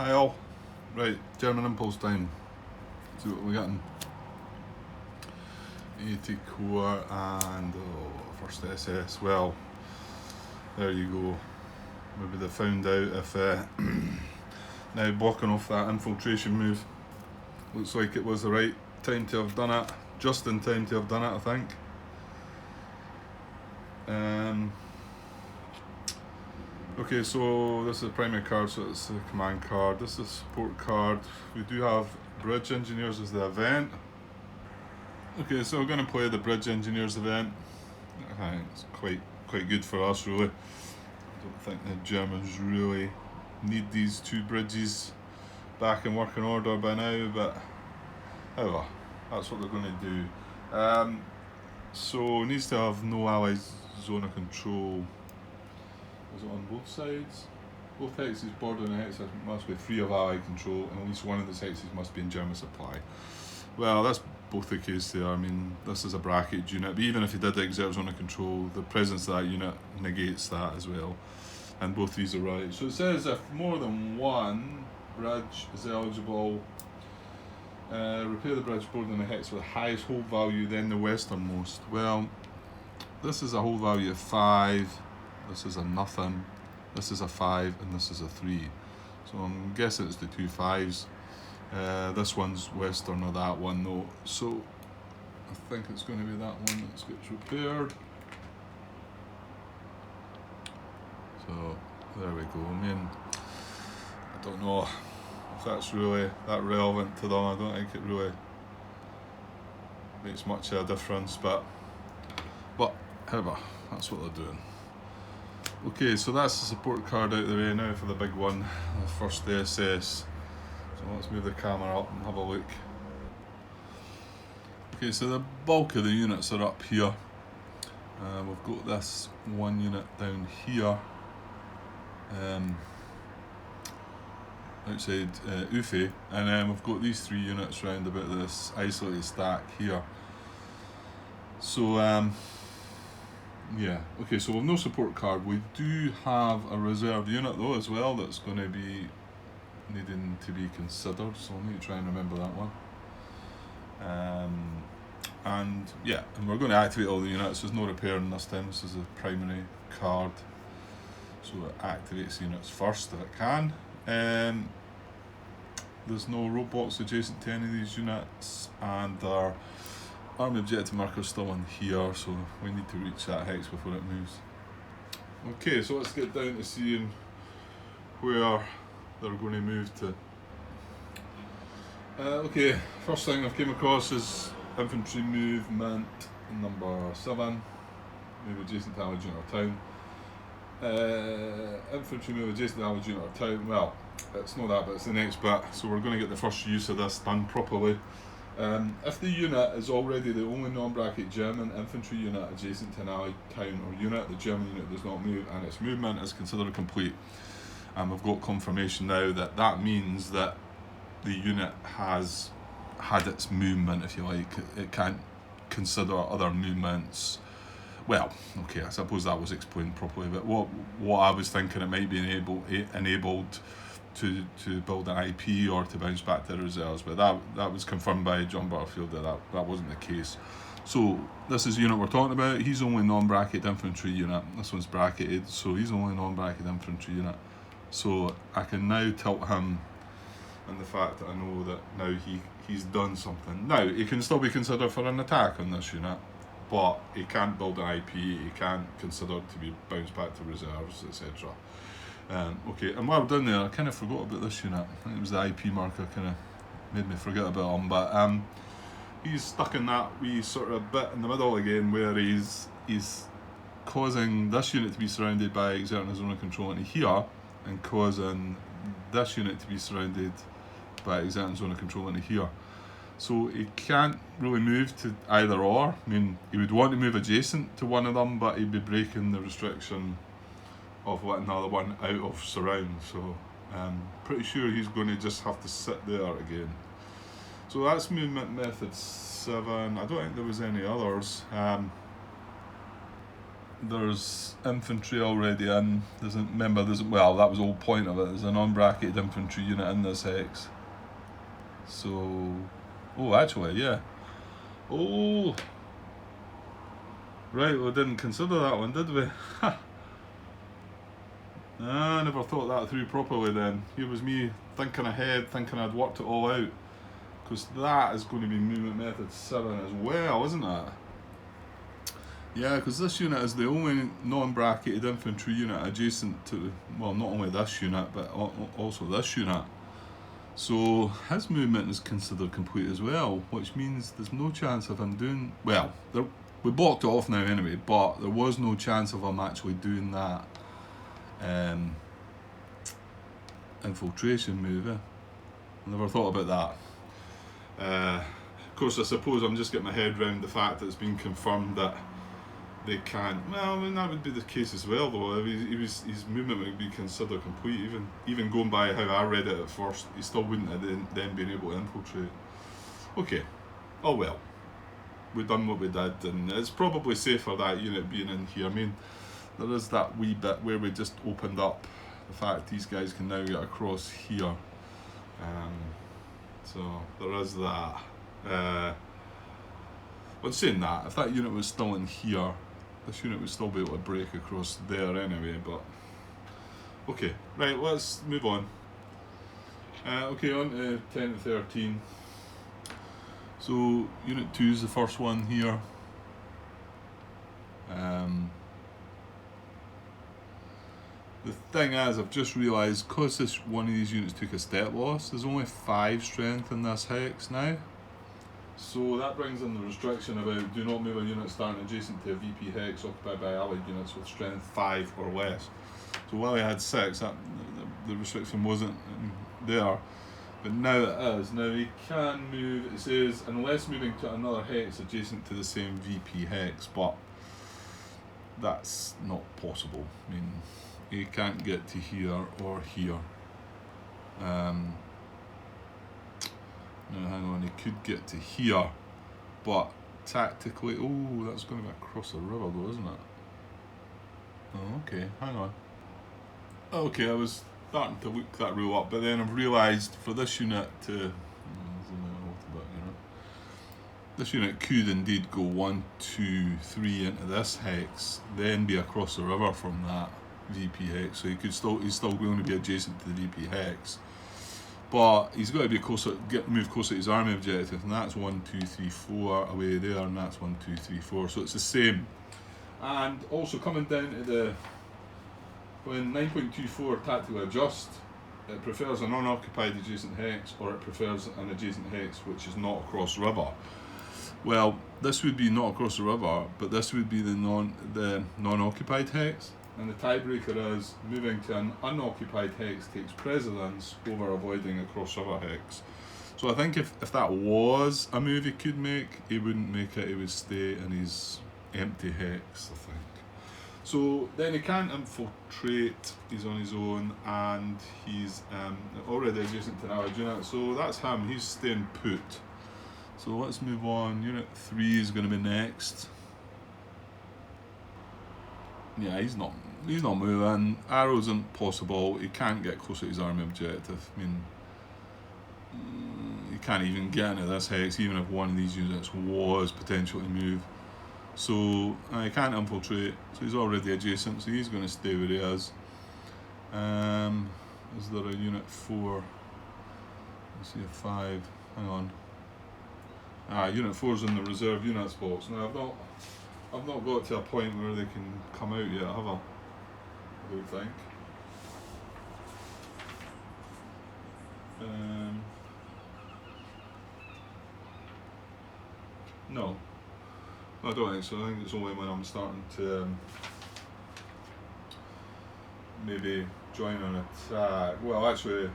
Hi all. Right, German impulse time. See what we're getting. 80 core and first SS. Well, there you go. Maybe they found out if now blocking off that infiltration move. Looks like it was the right time to have done it. Just in time to have done it, I think. Okay, so this is a primary card, so it's a command card. This is a support card. We do have Bridge Engineers as the event. Okay, so we're going to play the Bridge Engineers event. I think it's quite good for us, really. I don't think the Germans really need these two bridges back in working order by now, but however, that's what they're going to do. So it needs to have no ally zone of control. Is it on both sides? Both hexes bordering the hexes must be free of ally control, and at least one of those hexes must be in German supply. Well, that's both the case there. I mean, this is a bracketed unit, but even if you did exert zone of control, the presence of that unit negates that as well. And both these are right. So it says if more than one bridge is eligible, repair the bridge bordering the hex with the highest hold value, then the westernmost. Well, this is a hold value of 5. This is a nothing, this is a 5, and this is a 3. So I'm guessing it's the two 5s. This one's western or that one though. So I think it's going to be that one that gets repaired. So there we go. I mean, I don't know if that's really that relevant to them. I don't think it really makes much of a difference, but however, that's what they're doing. Okay, so that's the support card out of the way now for the big one, the first SS. So let's move the camera up and have a look. Okay, so the bulk of the units are up here. We've got this one unit down here, outside Ufe, and then we've got these 3 units round about this isolated stack here. So yeah, okay, so we've no support card. We do have a reserved unit though as well that's going to be needing to be considered, so I'll need to try and remember that one. And yeah, and we're going to activate all the units. There's no repairing this time. This is a primary card, so it activates the units first if it can. There's no roadblocks adjacent to any of these units, and our army objective marker is still in here, so we need to reach that hex before it moves. Okay, so let's get down to seeing where they're going to move to. Okay, first thing I've came across is infantry movement number 7, move adjacent to allied unit or town. Infantry move adjacent to allied unit or town. Well, it's not that, but it's the next bit, so we're going to get the first use of this done properly. If the unit is already the only non-bracket German infantry unit adjacent to an allied town or unit, the German unit does not move and its movement is considered complete. And we've got confirmation now that that means that the unit has had its movement, if you like. It can't consider other movements. Well, okay, I suppose that was explained properly, but what I was thinking, it might be enabled to build an IP or to bounce back to the reserves, but that was confirmed by John Butterfield that wasn't the case. So this is the unit we're talking about. He's only non-bracketed infantry unit. This one's bracketed, so he's only non-bracketed infantry unit. So I can now tilt him and the fact that I know that now he's done something. Now he can still be considered for an attack on this unit, but he can't build an IP, he can't consider to be bounced back to reserves, etc. Okay, and while I've done there, I kind of forgot about this unit. I think it was the IP marker kind of made me forget about him, but he's stuck in that wee sort of bit in the middle again where he's causing this unit to be surrounded by exerting a zone of control into here and causing this unit to be surrounded by exerting zone of control into here. So he can't really move to either or. I mean, he would want to move adjacent to one of them, but he'd be breaking the restriction of letting another one out of surround, so I'm pretty sure he's going to just have to sit there again. So that's movement method 7. I don't think there was any others. there's infantry already in. Well, that was the whole point of it. There's an unbracketed infantry unit in this hex. So, oh, actually, yeah. Oh, right. We didn't consider that one, did we? I never thought that through properly. Then here was me thinking ahead, thinking I'd worked it all out. Because that is going to be movement method 7 as well, isn't it? Yeah, because this unit is the only non-bracketed infantry unit adjacent to, well, not only this unit, but also this unit. So his movement is considered complete as well, which means there's no chance of him doing, well, we blocked it off now anyway, but there was no chance of him actually doing that infiltration move. I never thought about that. Of course, I suppose I'm just getting my head around the fact that it's been confirmed that they can't. Well, I mean, that would be the case as well, though. His movement would be considered complete, even going by how I read it at first. He still wouldn't have then been able to infiltrate. Okay, oh well. We've done what we did, and it's probably safer that unit being in here. I mean, there is that wee bit where we just opened up the fact these guys can now get across here. So there is that. But saying that, if that unit was still in here, this unit would still be able to break across there anyway, but okay, right, let's move on. Okay, on to 10 and 13. So unit 2 is the first one here. The thing is, I've just realised, because this one of these units took a step loss, there's only 5 strength in this hex now. So that brings in the restriction about do not move a unit starting adjacent to a VP hex occupied by allied units with strength 5 or less. So while he had 6, the restriction wasn't there, but now it is. Now he can move, it says, unless moving to another hex adjacent to the same VP hex, but that's not possible. I mean, he can't get to here or here. No, hang on, he could get to here, but tactically, oh, that's going to be across the river though, isn't it? Oh, okay, hang on. Okay, I was starting to look that rule up, but then I've realised for this unit to, this unit could indeed go 1, 2, 3 into this hex, then be across the river from that VP hex, so he's still going to be adjacent to the VP hex. But he's got to be move closer to his army objective, and that's 1, 2, 3, 4 away there, and that's 1, 2, 3, 4. So it's the same. And also coming down to when 9.24 tactically adjust, it prefers a non-occupied adjacent hex, or it prefers an adjacent hex which is not across the river. Well, this would be not across the river, but this would be the non-occupied hex. And the tiebreaker is moving to an unoccupied hex takes precedence over avoiding a cross-river hex. So I think if that was a move he could make, he wouldn't make it, he would stay in his empty hex, I think. So then he can't infiltrate, he's on his own, and he's already adjacent to an allied unit, so that's him, he's staying put. So let's move on. Unit 3 is going to be next. Yeah, he's not moving. Arrows aren't possible. He can't get closer to his army objective. I mean, he can't even get into this hex, even if one of these units was potentially to move. So he can't infiltrate. So he's already adjacent. So he's going to stay where he is. Is there a unit 4? Let's see a 5. Hang on. Unit 4's in the reserve units box. Now I've not got to a point where they can come out yet, have I? I don't think. No, I don't think so. I think it's only when I'm starting to maybe join an attack. Well, actually,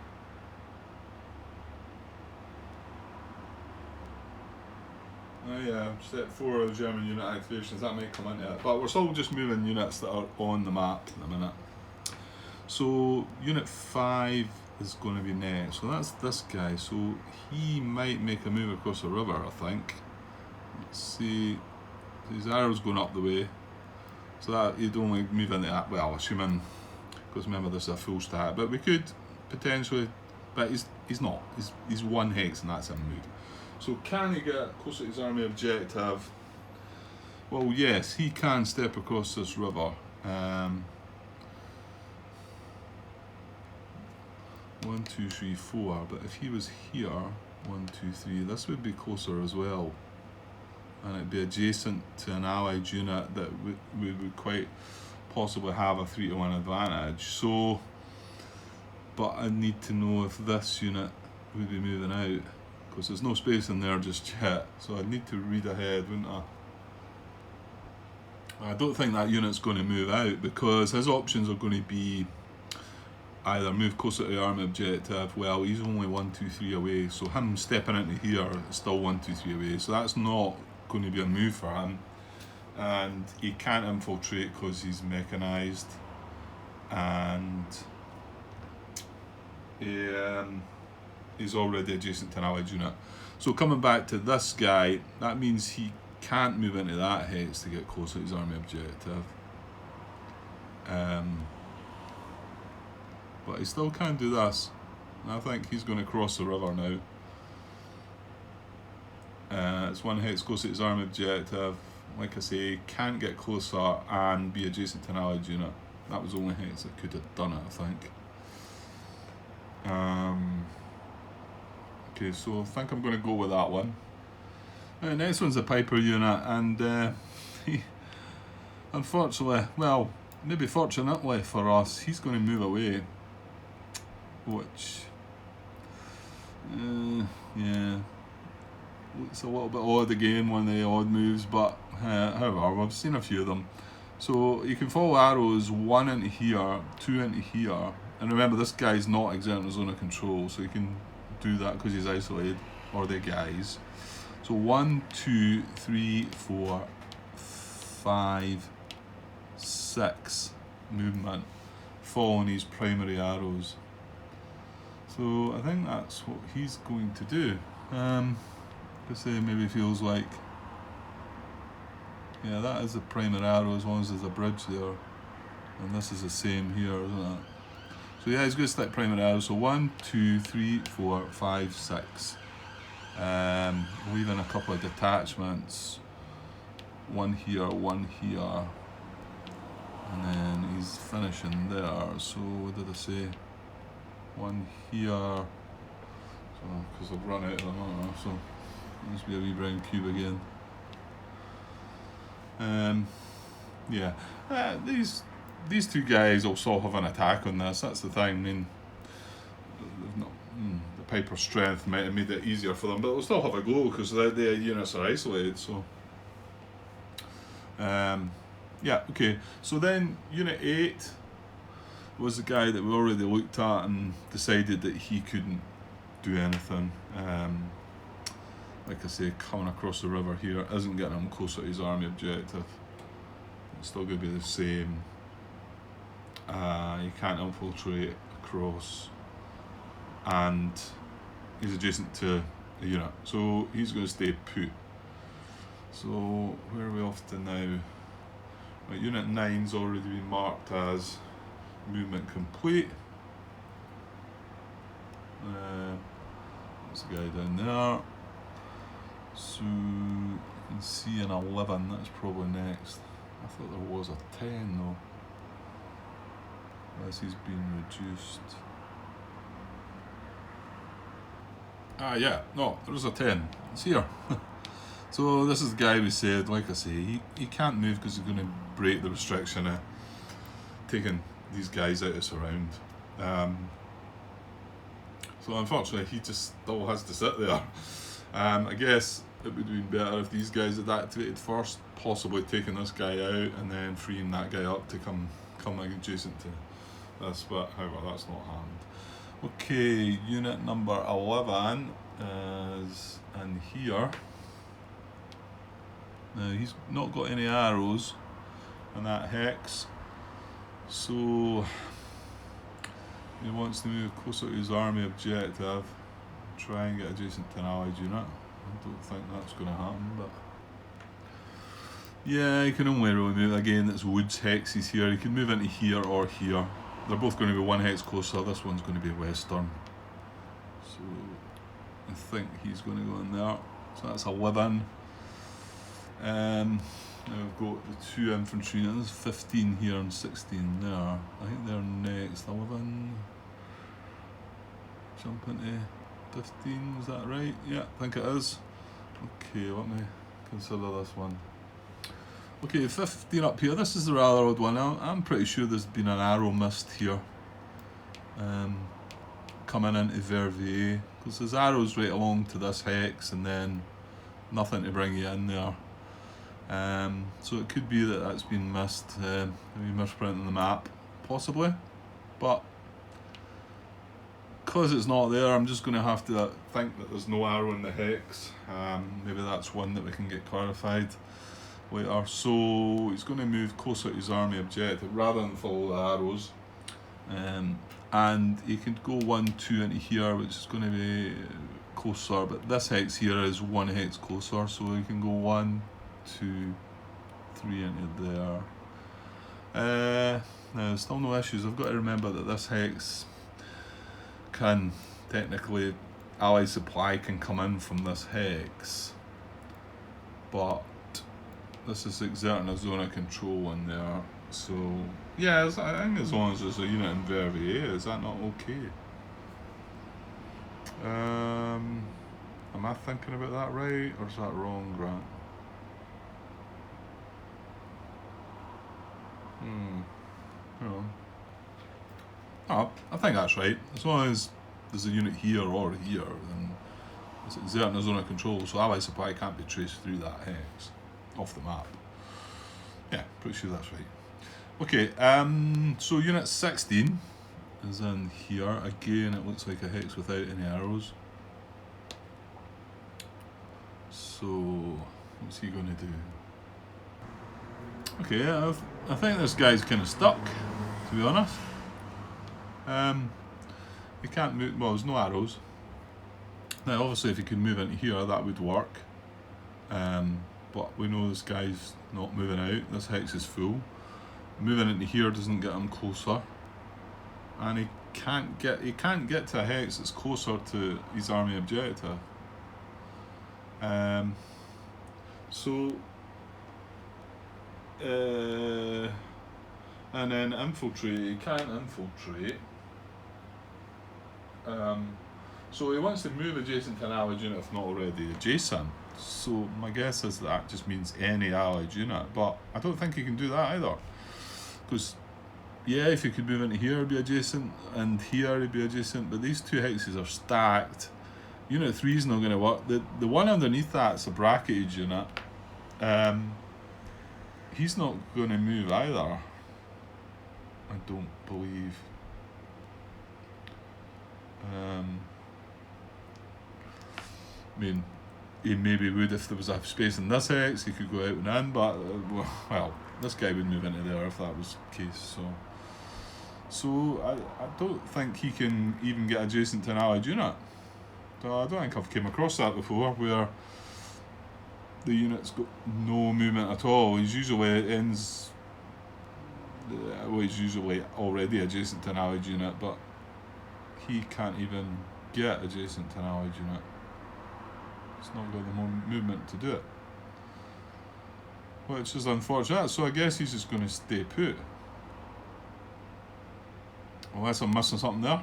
yeah, step 4 of German unit activations, that might come into it. But we're still just moving units that are on the map in a minute. So unit 5 is going to be next. So that's this guy. So he might make a move across the river, I think. Let's see. His arrow's going up the way. So that you'd only move into that, well, assuming, because remember this is a full stack, but we could potentially, but he's not. He's 1 hex and that's a move. So can he get closer to his army objective? Well, yes, he can step across this river. 1, 2, 3, 4. But if he was here, 1, 2, 3, this would be closer as well, and it'd be adjacent to an allied unit that we would quite possibly have a 3-to-1 advantage. So, but I need to know if this unit would be moving out, because there's no space in there just yet. So I'd need to read ahead, wouldn't I? I don't think that unit's going to move out, because his options are going to be either move closer to the army objective. Well, he's only 1, 2, 3 away, so him stepping into here is still 1, 2, 3 away, so that's not going to be a move for him. And he can't infiltrate because he's mechanised, and he's already adjacent to an allied unit. So coming back to this guy, that means he can't move into that hex to get closer to his army objective. But he still can do this. And I think he's going to cross the river now. It's 1 hex closer to his army objective. Like I say, can't get closer and be adjacent to an allied unit. That was the only hex that could have done it, I think. Okay, so I think I'm going to go with that one. The next one's a Piper unit, and he, unfortunately, well, maybe fortunately for us, he's going to move away, which, yeah, looks a little bit odd again, one of the odd moves, but however, we've seen a few of them. So you can follow arrows 1 into here, 2 into here, and remember this guy's not exerting a zone of control, so you can do that because he's isolated, or the guys. So 1, 2, 3, 4, 5, 6 movement, following his primary arrows. So I think that's what he's going to do. Let's say maybe feels like, yeah, that is the primary arrow as long as there's a bridge there, and this is the same here, isn't it? So yeah, he's going to stick primary arrows. So 1, 2, 3, 4, 5, 6. Leaving a couple of detachments, 1 here, 1 here, and then he's finishing there. So what did I say? 1 here, so because I've run out of them, so it must be a wee brown cube again. Yeah, these two guys will still have an attack on this. That's the thing. I mean, they've not. The Piper's strength might have made it easier for them, but they'll still have a go because the units are isolated. So, yeah, okay. So then, Unit 8 was the guy that we already looked at and decided that he couldn't do anything. Like I say, coming across the river here isn't getting him closer to his army objective. It's still going to be the same. You can't infiltrate across, and he's adjacent to a unit, so he's going to stay put. So where are we off to now? Right, Unit 9's already been marked as movement complete. There's a guy down there. So you can see an 11, that's probably next. I thought there was a 10 though. Unless he's been reduced. Yeah, no, there's a 10. It's here. So this is the guy we said, like I say, he can't move because he's going to break the restriction of taking these guys out of surround. So unfortunately he just still has to sit there. I guess it would have been better if these guys had activated first, possibly taking this guy out and then freeing that guy up to come adjacent to this, but however that's not happened. Okay, unit number 11 is in here. Now he's not got any arrows in that hex, so he wants to move closer to his army objective, try and get adjacent to an allied unit. I don't think that's going to happen, but Yeah, you can only really move, again, it's woods hexes here. You can move into here or here. They're both going to be one hex closer. This one's going to be western. So I think he's going to go in there. So that's 11. Now we've got the 2 infantry. Now there's 15 here and 16 there. I think they're next. 11. Jump into 15, is that right? Yeah, I think it is. Okay, let me consider this one. Okay, 15 up here. This is the rather odd one. I'm pretty sure there's been an arrow missed here. Coming into Verviers. Because there's arrows right along to this hex and then nothing to bring you in there. So it could be that that's been missed. Maybe misprinting the map, possibly. But because it's not there, I'm just going to have to think that there's no arrow in the hex. Maybe that's one that we can get clarified later. So he's going to move closer to his army objective rather than follow the arrows. And he can go 1, 2 into here, which is going to be closer. But this hex here is 1 hex closer, so he can go 1, 2, 3 into there. Now, still no issues. I've got to remember that this hex can technically, allied supply can come in from this hex, but this is exerting a zone of control in there. So yeah, I think as long as there's a unit in Verviers, is that not okay? Am I thinking about that right, or is that wrong, Grant? No. Oh, I think that's right. As long as there's a unit here or here, then it's exerting a zone of control, so allied supply can't be traced through that hex off the map. Yeah, pretty sure that's right. Okay, so unit 16 is in here. Again, it looks like a hex without any arrows. So, what's he going to do? Okay, I think this guy's kind of stuck, to be honest. He can't move, well, there's no arrows. Now, obviously, if he could move into here, that would work. But we know this guy's not moving out. This hex is full. Moving into here doesn't get him closer. And he can't get to a hex that's closer to his army objective. And then infiltrate, he can't infiltrate. So he wants to move adjacent to an allied unit if not already adjacent. So my guess is that just means any allied unit, but I don't think he can do that either. Because, yeah, if he could move into here, he'd be adjacent, and here he'd be adjacent, but these two hexes are stacked. Unit 3 is not going to work. The one underneath that's a bracketed unit. He's not going to move either, I don't believe. I mean, he maybe would if there was a space in this hex, he could go out and in, but, well, this guy would move into there if that was the case, so I don't think he can even get adjacent to an allied unit. So I don't think I've came across that before, where the unit's got no movement at all. He's usually he's usually already adjacent to an allied unit, but he can't even get adjacent to an allied unit. It's not got the movement to do it, which is unfortunate. So I guess he's just going to stay put. Unless I'm missing something there,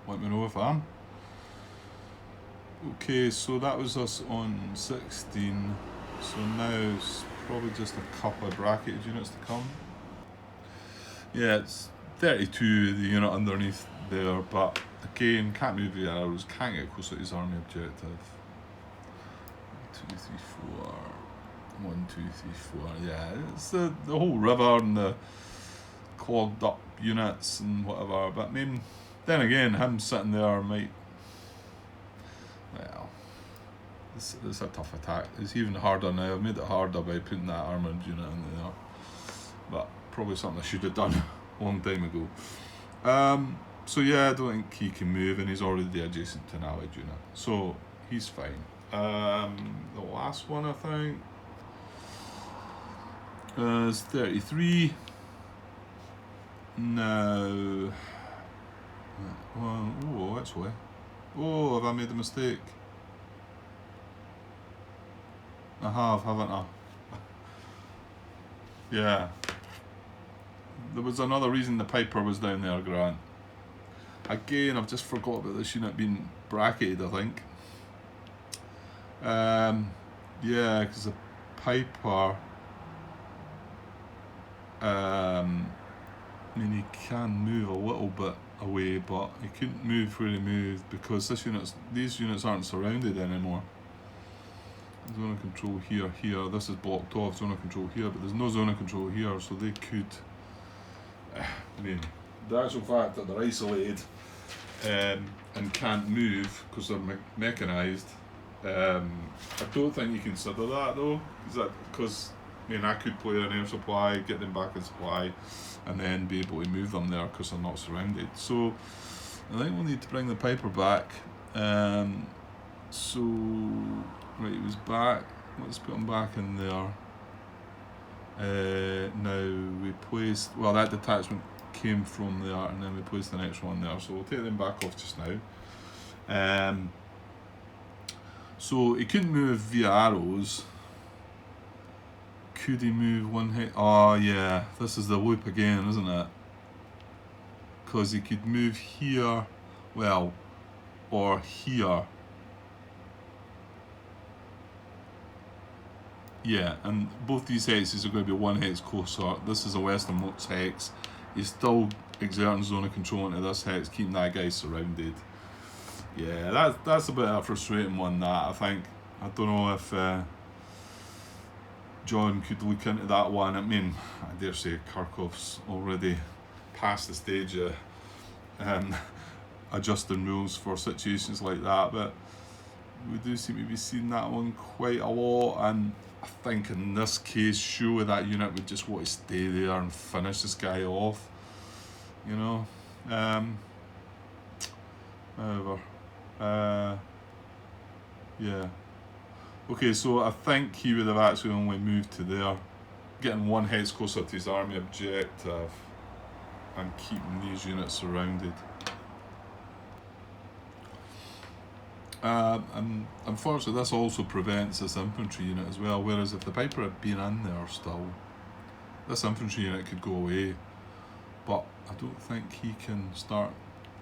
let me know if I am. Okay, so that was us on 16. So now it's probably just a couple of bracketed units to come. Yeah, it's 32, the unit underneath there, but again, can't move the arrows, can't get close to his army objective. 2, 3, 4. 1, 2, 3, 4. Yeah, it's the whole river and the clogged up units and whatever. But I mean, then again, him sitting there might. Well, it's a tough attack. It's even harder now. I've made it harder by putting that armoured unit in there. But probably something I should have done a long time ago. So yeah, I don't think he can move, and he's already adjacent to an allied unit. So he's fine. The last one, I think. Is 33. Now, well, oh, actually, oh, have I made a mistake? I have, haven't I? Yeah. There was another reason the Piper was down there, Grant. Again, I've just forgot about this unit being bracketed, I think. Yeah, because the Piper, I mean, he can move a little bit away, but he couldn't move where he moved because these units aren't surrounded anymore. Zone of control here, here. This is blocked off, zone of control here, but there's no zone of control here, so they could. I mean, the actual fact that they're isolated and can't move because they're mechanised. I don't think you consider that though. Is that because I could play an air supply, get them back in supply, and then be able to move them there because they're not surrounded. So I think we'll need to bring the Piper back. So right, he was back. Let's put him back in there. Now we placed, well, that detachment came from there, and then we placed the next one there. So we'll take them back off just now. So he couldn't move via arrows. Could he move one hit? Oh yeah, this is the loop again, isn't it? Because he could move here, well, or here. Yeah, and both these hexes are going to be one hex closer. This is a westernmost hex. He's still exerting zone of control into this hex, keeping that guy surrounded. Yeah, that's a bit of a frustrating one, that, I think. I don't know if John could look into that one. I mean, I dare say Kharkov's already past the stage of adjusting rules for situations like that, but we do seem to be seeing that one quite a lot, and I think in this case, surely that unit would just want to stay there and finish this guy off, you know. However, yeah. Okay, so I think he would have actually only moved to there, getting one hex closer to his army objective and keeping these units surrounded. And unfortunately, this also prevents this infantry unit as well, whereas if the Piper had been in there still, this infantry unit could go away, but I don't think he can start,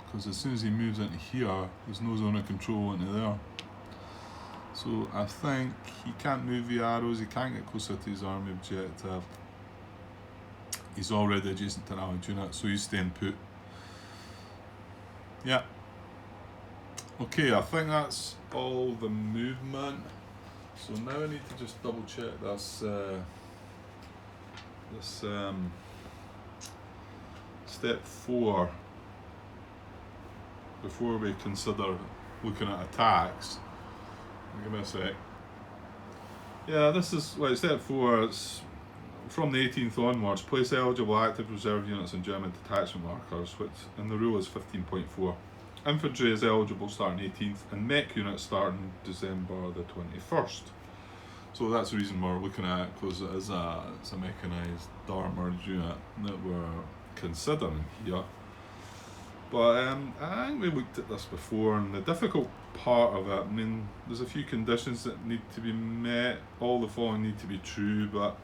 because as soon as he moves into here, there's no zone of control into there. So I think he can't move the arrows, he can't get closer to his army objective. He's already adjacent to an allied unit, so he's staying put. Yeah. Okay, I think that's all the movement. So now I need to just double check this step 4 before we consider looking at attacks. Give me a sec. Yeah, this is like step 4. It's from the 18th onwards. Place eligible active reserve units in German detachment markers, which in the rule is 15.4. Infantry is eligible starting 18th, and mech units starting December the 21st. So that's the reason we're looking at it, because it's a mechanised armoured unit that we're considering here. But I think we looked at this before, and the difficult part of it, I mean, there's a few conditions that need to be met. All the following need to be true, but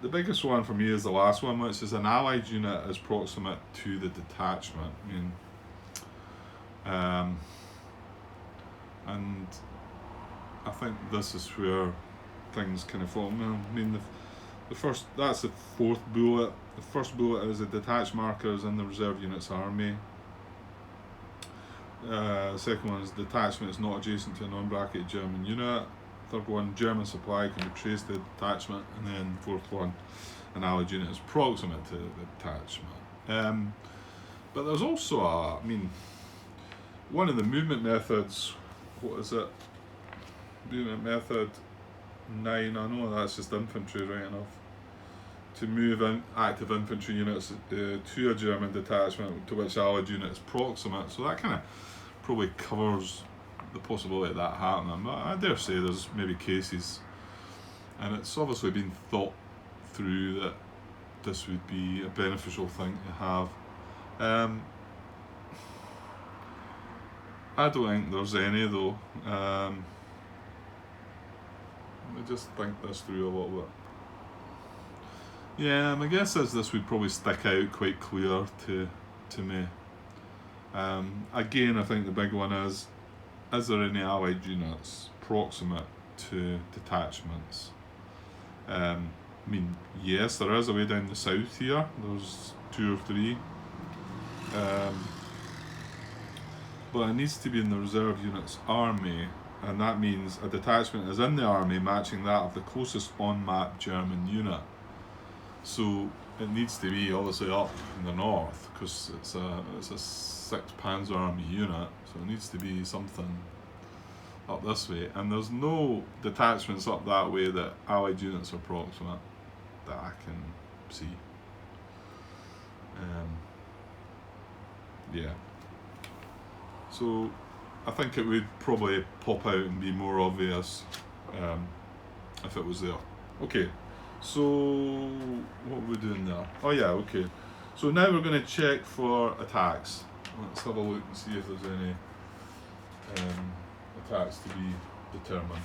the biggest one for me is the last one, which is an allied unit is proximate to the detachment. I mean, and I think this is where things kind of fall. I mean, the first, that's the 4th bullet. The first bullet is the detached markers in the reserve unit's army. The second one is detachment is not adjacent to a non-bracketed German unit. Third one, German supply can be traced to the detachment. And then 4th one, an allied unit is proximate to the detachment. But there's also one of the movement methods, what is it? Movement method 9, I know that's just infantry, right enough. To move in active infantry units to a German detachment to which allied unit is proximate. So that kind of probably covers the possibility of that happening. But I dare say there's maybe cases and it's obviously been thought through that this would be a beneficial thing to have. I don't think there's any though. Let me just think this through a little bit. Yeah, my guess is this would probably stick out quite clear to me. Again, I think the big one is there any allied units proximate to detachments? I mean, yes, there is a way down the south here. There's 2 or 3. But it needs to be in the reserve unit's army, and that means a detachment is in the army matching that of the closest on-map German unit. So it needs to be obviously up in the north, because it's a 6th Panzer Army unit, so it needs to be something up this way. And there's no detachments up that way that allied units are proximate that I can see. Yeah. So I think it would probably pop out and be more obvious if it was there. Okay, so what are we doing there? Oh yeah, okay. So now we're going to check for attacks. Let's have a look and see if there's any attacks to be determined.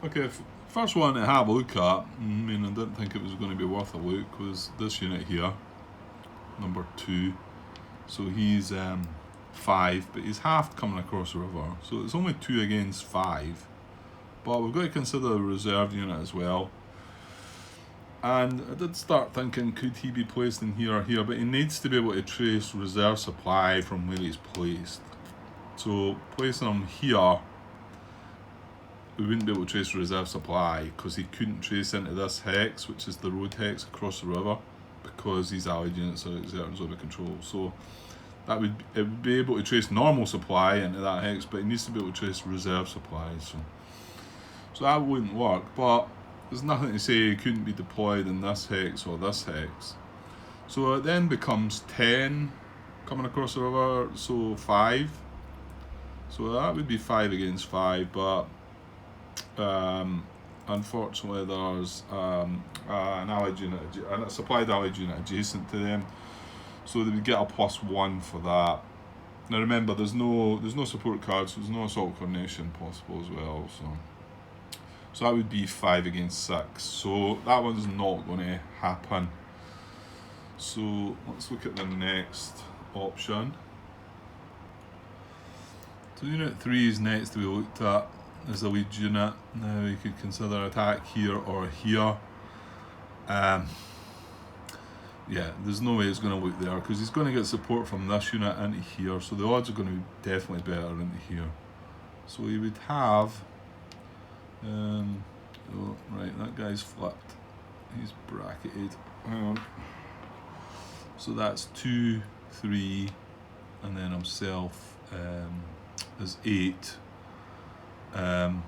Okay, first one to have a look at, I mean, I didn't think it was going to be worth a look, was this unit here, number 2. So he's 5, but he's half coming across the river, so it's only 2 against 5. But we've got to consider the reserve unit as well. And I did start thinking, could he be placed in here or here, but he needs to be able to trace reserve supply from where he's placed. So placing him here, we wouldn't be able to trace reserve supply because he couldn't trace into this hex, which is the road hex across the river, because these allied units are exerting zone of control. So it would be able to trace normal supply into that hex, but it needs to be able to trace reserve supplies. So that wouldn't work, but there's nothing to say it couldn't be deployed in this hex or this hex. So it then becomes 10 coming across the river, so 5. So that would be 5 against 5, but unfortunately there's an allied unit, a supplied allied unit adjacent to them, so they would get a +1 for that. Now remember, there's no support cards, so there's no assault coordination possible as well. So that would be 5 against 6. So that one's not going to happen. So let's look at the next option. So unit 3 is next to be looked at as a lead unit. Now you could consider attack here or here. Yeah, there's no way it's going to look there because he's going to get support from this unit into here, so the odds are going to be definitely better into here. So he would have oh, right, that guy's flipped, he's bracketed, hang on. So that's 2, 3, and then himself is 8, 9,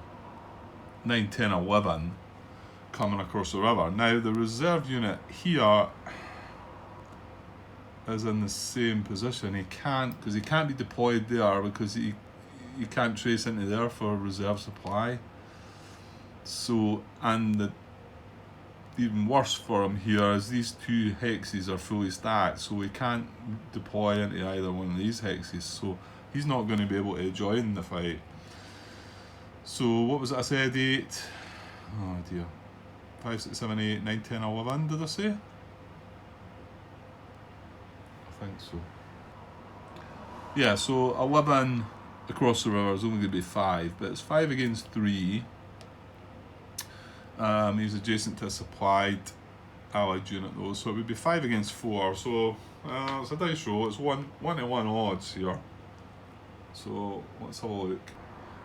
10, 11 coming across the river. Now the reserve unit here is in the same position. He can't be deployed there because he can't trace into there for reserve supply. So, and even worse for him here is these 2 hexes are fully stacked, so he can't deploy into either one of these hexes, so he's not going to be able to join the fight. So what was it I said, 8, oh dear, 5, 6, 7, 8, 9, 10, 11 did I say? I think so. Yeah, so 11 across the river is only going to be 5, but it's 5 against 3. He's adjacent to a supplied allied unit though, so it would be 5 against 4. So it's a dice roll. It's 1-to-1 odds here. So let's have a look.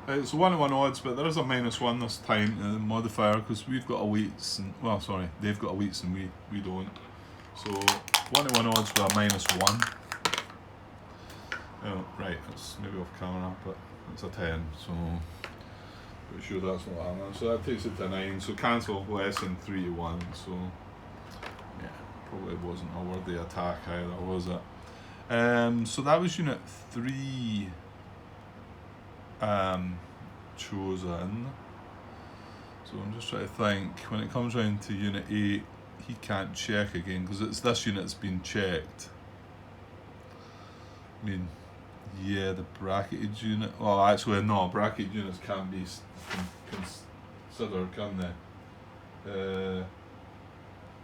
It's 1-to-1 odds, but there is a -1 this time in the modifier because we've got elites and, well, sorry, they've got elites and we don't. So 1-to-1 odds with a -1. Oh, right, it's maybe off camera, but it's a 10, so pretty sure that's not happening. So that takes it to 9, so cancel less than 3-to-1, so yeah, probably wasn't a worthy attack either, was it? So that was unit 3. chosen. So I'm just trying to think, when it comes round to Unit 8, he can't check again, because it's this unit that's been checked. I mean, yeah, the bracketed unit, well actually no, bracketed units can be considered, can they?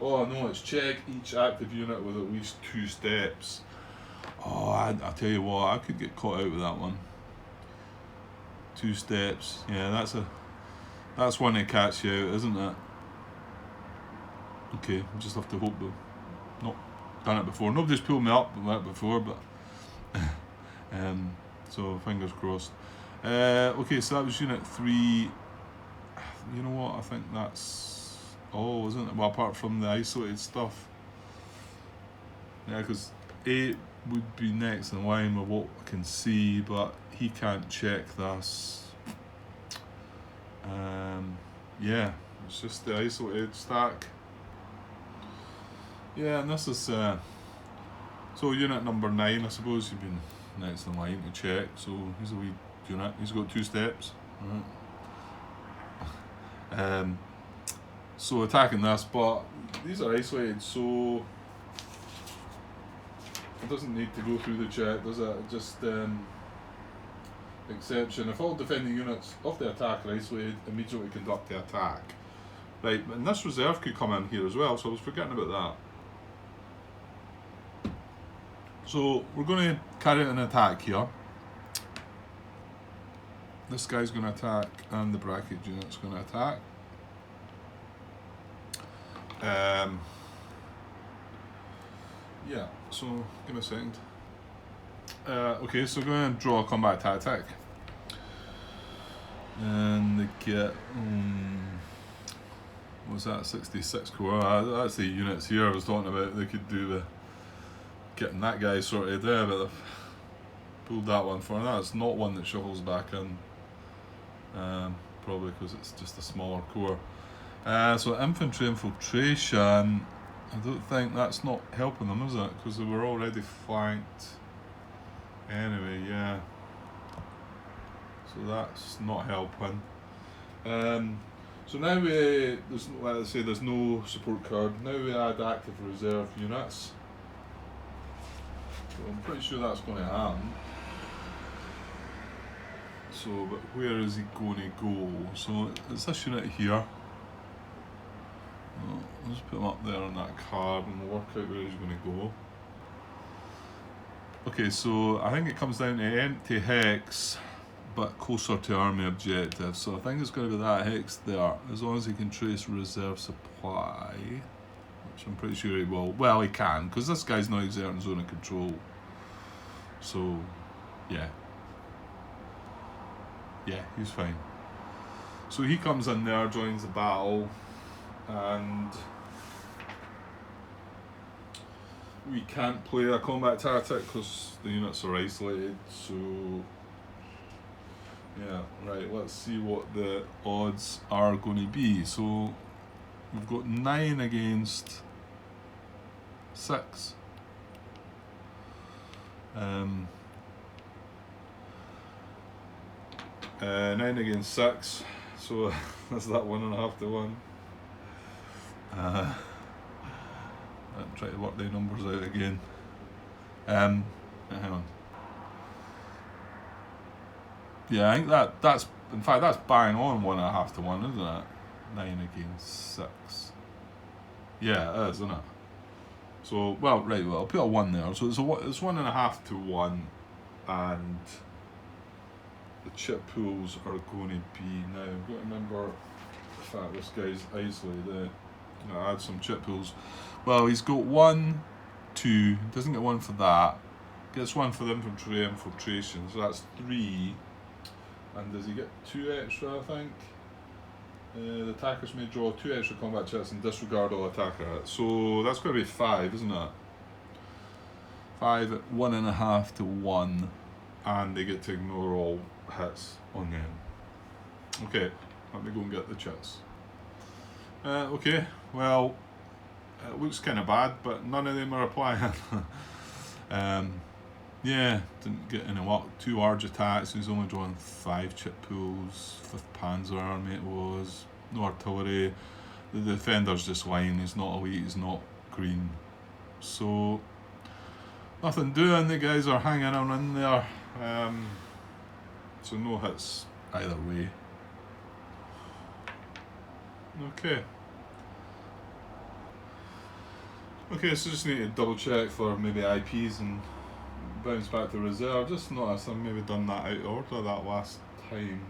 Oh no, it's check each active unit with at least 2 steps. Oh, I tell you what, I could get caught out with that one. 2 steps, yeah, that's one to catch you out, isn't it? Okay, we just have to hope they've not done it before. Nobody's pulled me up with that before, but so fingers crossed. Okay, so that was Unit 3. You know what? I think that's all, isn't it? Well, apart from the isolated stuff. Yeah, because 8 would be next in line with what I can see, but he can't check this. Yeah, it's just the isolated stack. Yeah, and this is so unit number 9. I suppose you've been next in line to check. So he's a wee unit. He's got 2 steps. Right. So attacking this, but these are isolated, so it doesn't need to go through the check, does it? Just exception. If all defending units of the attack are isolated, immediately conduct the attack. Right, and this reserve could come in here as well, so I was forgetting about that. So we're going to carry out an attack here. This guy's going to attack, and the bracket unit's going to attack. Yeah, so give me a second. Okay, so we're going to draw a combat tactic. And they get, what's that, 66 core? That's the units here I was talking about. They could do the getting that guy sorted there, but they've pulled that one for. That's not one that shuffles back in, probably because it's just a smaller core. So infantry infiltration, I don't think that's not helping them, is it? Because they were already flanked. Anyway, yeah. So that's not helping. So now there's no support card. Now we add active reserve units. So I'm pretty sure that's going to happen. So, but where is he going to go? So it's this unit here. I'll just put him up there on that card and we'll work out where he's going to go. Okay, so I think it comes down to empty hex, but closer to army objective. So I think it's going to be that hex there, as long as he can trace reserve supply, which I'm pretty sure he will. Well, he can, because this guy's not exerting zone of control. So, yeah. Yeah, he's fine. So he comes in there, joins the battle, and we can't play a combat tactic because the units are isolated. So yeah, right, let's see what the odds are going to be. So we've got 9 against 6. 9 against 6, so that's that 1.5 to 1. I'm trying to work the numbers out again. Hang on. Yeah, I think that's in fact that's bang on 1.5 to 1, isn't it? 9 against 6. Yeah, it is, isn't it? So well, I'll put a 1 there. So it's 1.5 to 1, and the chip pools are going to be now. I've got to remember the fact this guy's isolated. Add some chip pools. Well, he's got 1, 2. Doesn't get 1 for that. Gets 1 for the infantry infiltration. So that's 3. And does he get 2 extra? I think. The attackers may draw 2 extra combat checks and disregard all attacker hits. So that's going to be 5, isn't it? 5 at 1.5 to 1, and they get to ignore all hits on them. Okay, let me go and get the chits. Okay, well, it looks kind of bad, but none of them are applying. Yeah, didn't get any luck. 2 large attacks. He was only drawing 5 chip pools. 5th Panzer Army it was. No artillery. The defender's just lying. He's not elite. He's not green. So nothing doing. The guys are hanging on in there. So no hits either way. Okay, so just need to double check for maybe IPs and bounce back to reserve. Just noticed I've maybe done that out of order that last time.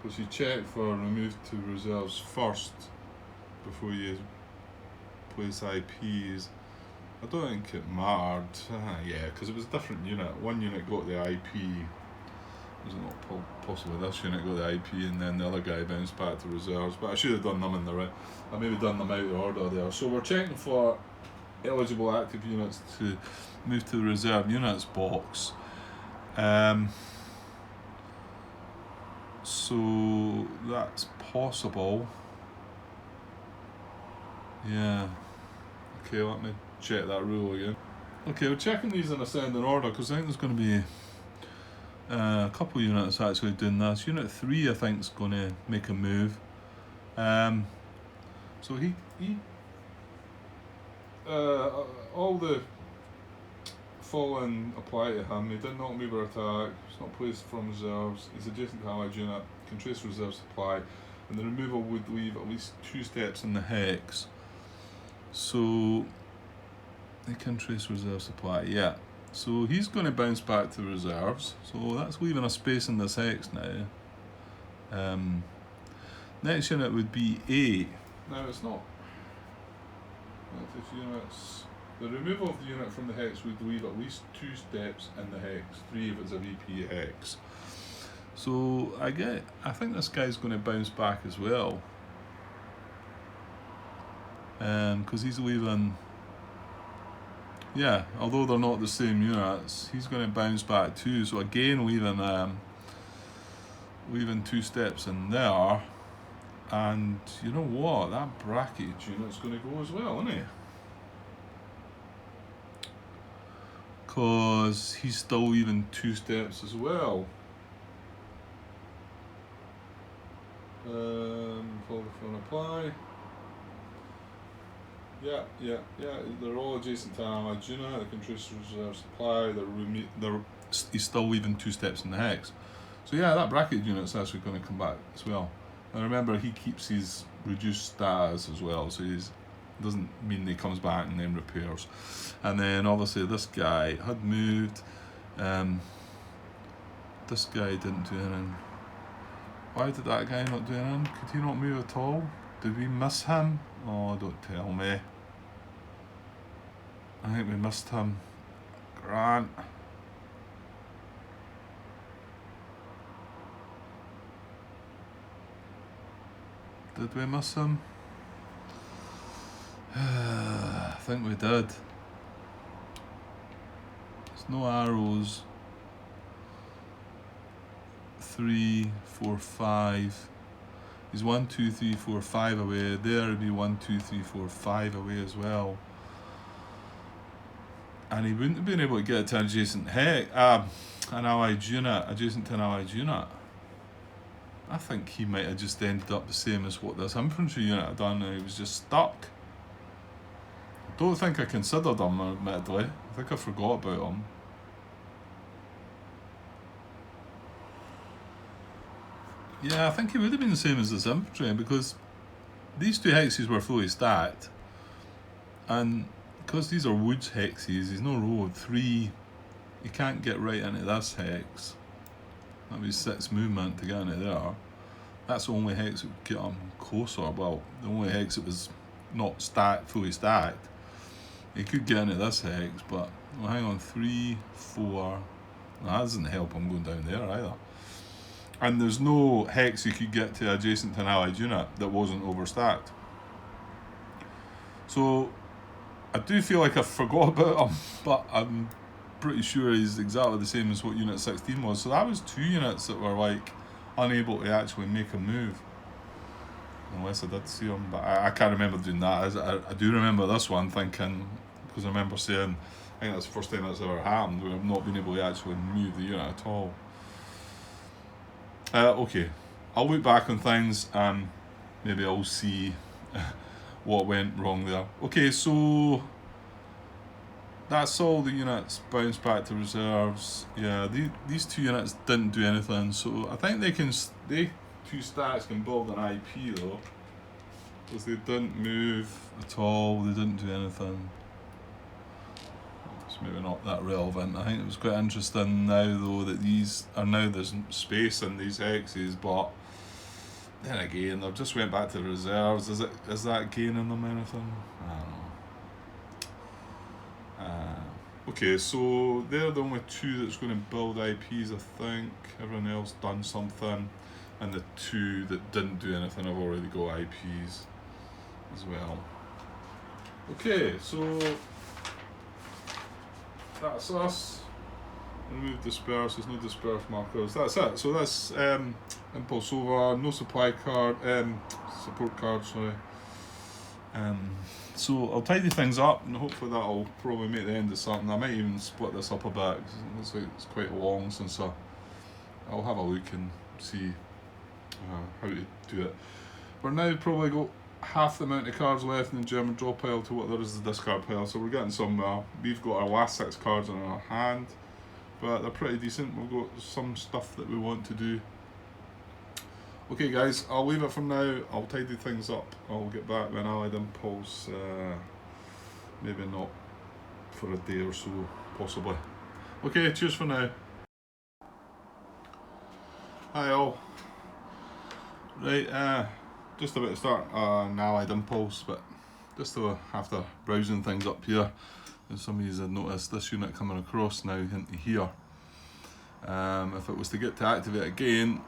Because you check for remove to reserves first before you place IPs. I don't think it mattered. Yeah, because it was a different unit. One unit got the IP. Was it not possibly this unit got the IP and then the other guy bounced back to reserves? But I should have done them in the right. I maybe done them out of order there. So we're checking for eligible active units to move to the reserve units box. So that's possible. Yeah. Okay, let me check that rule again. Okay, we're checking these in ascending order because I think there's going to be a couple of units actually doing this. Unit 3 I think is going to make a move. So he all the fallen apply to him. He did not move or attack. He's not placed from reserves. He's adjacent to allied unit. Can trace reserve supply, and the removal would leave at least 2 steps in the hex. So they can trace reserve supply. Yeah. So he's going to bounce back to reserves. So that's leaving a space in this hex now. Next unit would be 8. Now it's not. Active units. The removal of the unit from the hex would leave at least 2 steps in the hex. 3 if it's a VP hex. So I think this guy's going to bounce back as well. Because he's leaving. Yeah, although they're not the same units, he's going to bounce back too. So again, leaving 2 steps in there. And you know what? That bracket unit's going to go as well, isn't he? Because he's still leaving 2 steps as well. Follow phone apply. Yeah. They're all adjacent to allied unit. They can trace reserve supply. He's still leaving 2 steps in the hex. So yeah, that bracket unit's actually going to come back as well. And remember, he keeps his reduced status as well, so he doesn't mean he comes back and then repairs. And then obviously this guy had moved. This guy didn't do anything. Why did that guy not do anything? Could he not move at all? Did we miss him? Oh, don't tell me. I think we missed him. Grant. Did we miss him? I think we did. There's no arrows. 3, 4, 5. He's 1, 2, 3, 4, 5 away. There would be 1, 2, 3, 4, 5 away as well. And he wouldn't have been able to get it to an adjacent hex, an allied unit, adjacent to an allied unit. I think he might have just ended up the same as what this infantry unit had done, and he was just stuck. I don't think I considered him, admittedly. I think I forgot about him. Yeah, I think he would have been the same as this infantry, because these 2 hexes were fully stacked, and because these are woods hexes, there's no road. 3, you can't get right into this hex. That was 6 movement to get into there. That's the only hex that would get him closer. Well, the only hex that was not fully stacked. He could get into this hex, but well, hang on, 3, 4. No, that doesn't help him going down there either. And there's no hex you could get to adjacent to an allied unit that wasn't overstacked. So I do feel like I forgot about him, but I'm pretty sure he's exactly the same as what Unit 16 was. So that was 2 units that were like unable to actually make a move. Unless I did see him, but I can't remember doing that. I do remember this one thinking, because I remember saying think that's the first time that's ever happened where I've not been able to actually move the unit at all. Okay, I'll look back on things and maybe I'll see what went wrong there. Okay, so that's all the units bounced back to reserves. Yeah, these two units didn't do anything, so I think they two stacks can build an IP though, because they didn't move at all, they didn't do anything. It's maybe not that relevant. I think it was quite interesting now though that these are now there's space in these hexes, but then again they've just went back to the reserves. Is that gaining them anything? I don't know. Okay, so they're the only two that's going to build IPs, I think. Everyone else done something, and the two that didn't do anything have already got IPs as well. Okay, so that's us. Remove disperse, there's no disperse markers. That's it. So that's impulse over, no supply card, support card, sorry. So I'll tidy things up and hopefully that'll probably make the end of something. I might even split this up a bit because it looks like it's quite long since I'll have a look and see how to do it. We're now probably got half the amount of cards left in the German draw pile to what there is the discard pile, so we're getting somewhere. We've got our last 6 cards in our hand, but they're pretty decent. We've got some stuff that we want to do. Okay guys, I'll leave it for now. I'll tidy things up. I'll get back when Allied Impulse, maybe not for a day or so, possibly. Okay, cheers for now. Hi all. Right, just about to start an Allied Impulse, but just after browsing things up here, and some of you had noticed this unit coming across now into here. If it was to get to activate again,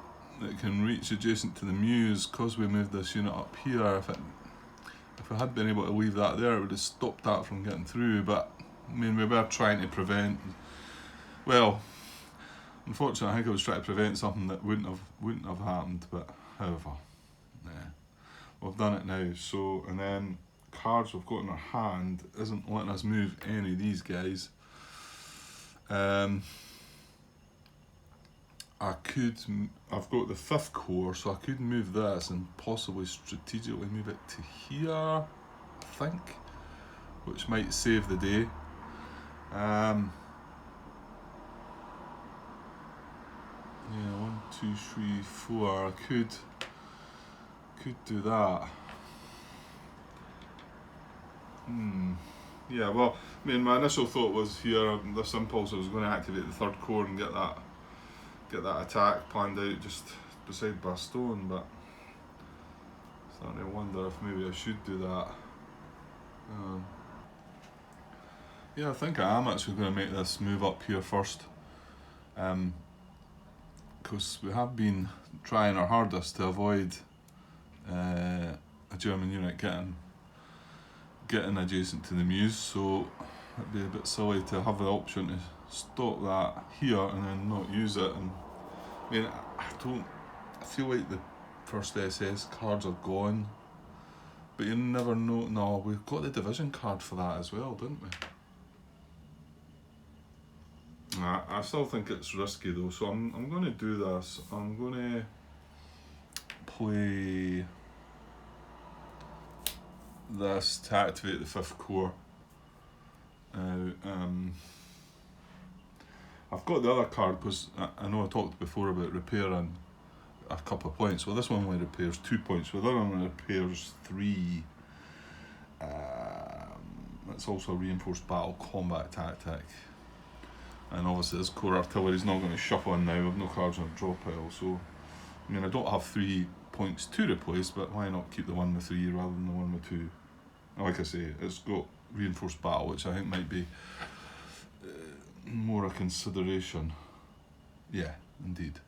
it can reach adjacent to the muse. Because we moved this unit up here, if I had been able to leave that there, it would have stopped that from getting through, but I mean we were trying to prevent, well, unfortunately I think I was trying to prevent something that wouldn't have happened, but however, yeah, we've done it now. So, and then cards we've got in our hand isn't letting us move any of these guys. I've got the 5th core, so I could move this and possibly strategically move it to here, I think, which might save the day. Yeah, 1, 2, 3, 4. I could do that. Yeah, well, I mean, my initial thought was here, this impulse I was going to activate the 3rd core and get that attack planned out just beside Baston, but I'm starting to wonder if maybe I should do that. Yeah, I think I am actually going to make this move up here first, because we have been trying our hardest to avoid a German unit getting adjacent to the muse, so it'd be a bit silly to have the option to stop that here and then not use it. And I mean, I feel like the first SS cards are gone, but you never know. No, we've got the division card for that as well, didn't we? I still think it's risky though, so I'm going to do this. I'm going to play this to activate the 5th core. I've got the other card because I know I talked before about repairing a couple of points. Well, this one only repairs 2 points, well, the other one repairs 3. It's also a reinforced battle combat tactic. And obviously this core artillery is not going to shuffle in now, with no cards on a draw pile, so I mean I don't have 3 points to replace, but why not keep the one with 3 rather than the one with 2? Like I say, it's got reinforced battle, which I think might be more a consideration. Yeah, indeed.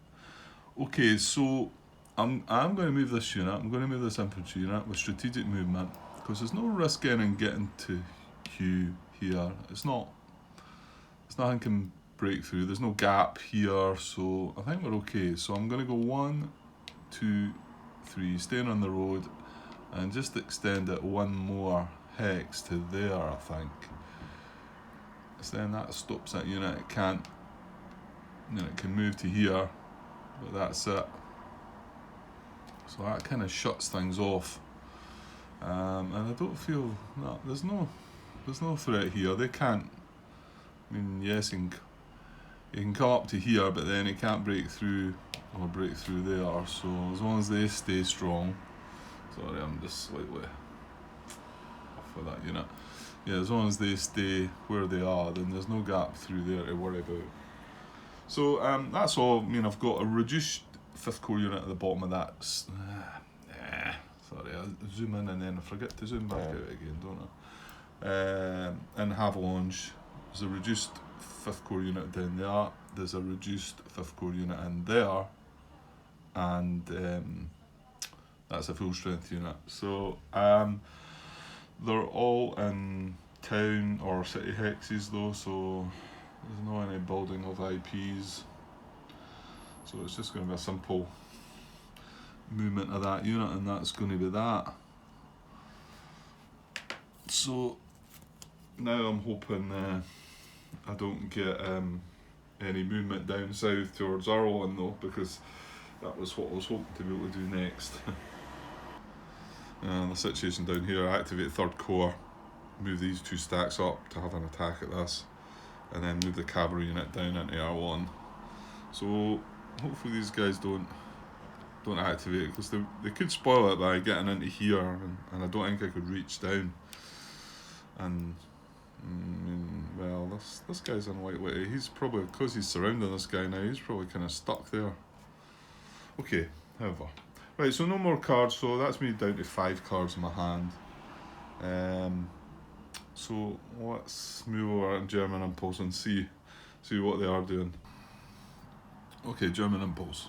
Okay, so I'm going to move this unit, I'm going to move this infantry unit with strategic movement, because there's no risk in getting to Q here. It's nothing can break through, there's no gap here, so I think we're okay. So I'm going to go 1, 2, 3, staying on the road, and just extend it 1 more hex to there, I think. So then that stops that unit. It can't, it can move to here, but that's it. So that kind of shuts things off. And I don't feel that there's no threat here. They can't. I mean, yes, he can come up to here, but then he can't break through or break through there. So as long as they stay strong. Sorry, I'm just slightly off with that unit. Yeah, as long as they stay where they are, then there's no gap through there to worry about. So that's all. I mean, I've got a reduced 5th Corps unit at the bottom of that. Sorry, I zoom in and then I forget to zoom back out again, don't I? And Avalanche, there's a reduced 5th Corps unit down there. There's a reduced 5th Corps unit in there, and that's a full strength unit. So they're all in town or city hexes though, so there's no any building of IPs. So it's just going to be a simple movement of that unit, and that's going to be that. So now I'm hoping I don't get any movement down south towards Ardennes though, because that was what I was hoping to be able to do next. The situation down here, I activate 3rd Corps, move these 2 stacks up to have an attack at this, and then move the cavalry unit down into R1. So hopefully these guys don't activate it, because they could spoil it by getting into here, and I don't think I could reach down. And well, this guy's unlikely. He's probably, because he's surrounding this guy now, he's probably kind of stuck there. Okay, however. Right, so no more cards, so that's me down to 5 cards in my hand. So let's move over in German Impulse and see what they are doing. Okay, German Impulse.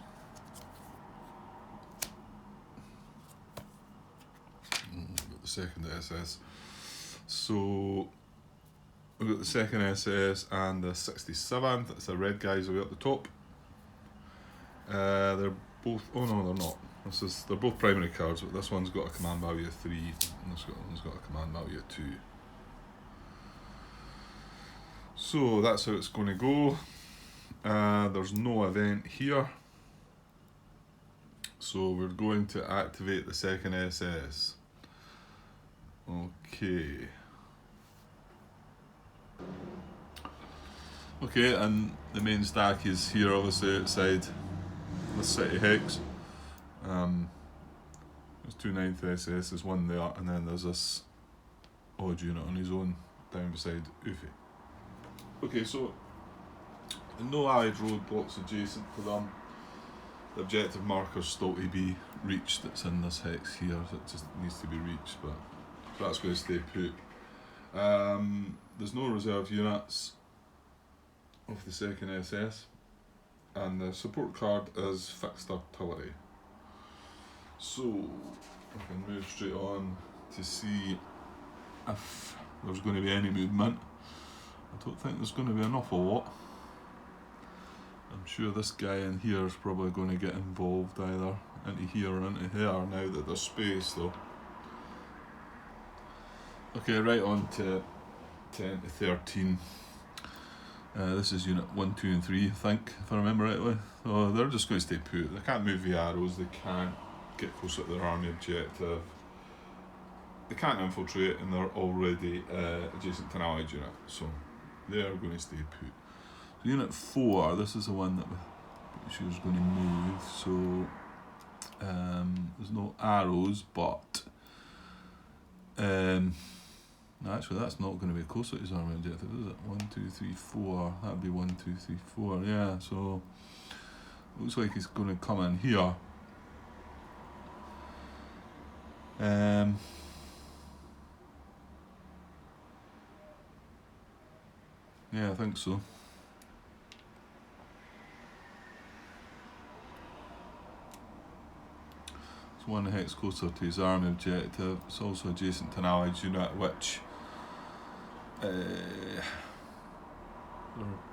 Got the 2nd SS. So we've got the 2nd SS and the 67th. It's the red guys away up the top. They're both. Oh no, they're not. They're both primary cards, but this one's got a command value of 3, and this one's got a command value of 2. So that's how it's going to go. There's no event here, so we're going to activate the 2nd SS. Okay, and the main stack is here, obviously outside the city hex. There's 2 9th SS, there's 1 there, and then there's this odd unit on his own down beside Ufi. Okay, so no allied roadblocks adjacent to them. The objective marker's still to be reached. It's in this hex here, so it just needs to be reached, but that's going to stay put. There's no reserve units of the 2nd SS, and the support card is fixed artillery. So I can move straight on to see if there's going to be any movement. I don't think there's going to be an awful lot. I'm sure this guy in here is probably going to get involved either into here or into here now that there's space though. Okay, right on to 10 to 13. This is unit 1, 2 and 3, I think, if I remember rightly. So they're just going to stay put. They can't move the arrows, they can't get closer to their army objective. They can't infiltrate, and they're already adjacent to an allied unit, so they are going to stay put. So unit 4, this is the one that she was going to move, so there's no arrows, but actually that's not going to be closer to his army objective, is it? 1, 2, 3, 4, that would be 1, 2, 3, 4, yeah, so looks like he's going to come in here. Yeah, I think so. It's 1 hex closer to his army objective. It's also adjacent to an allied unit, which there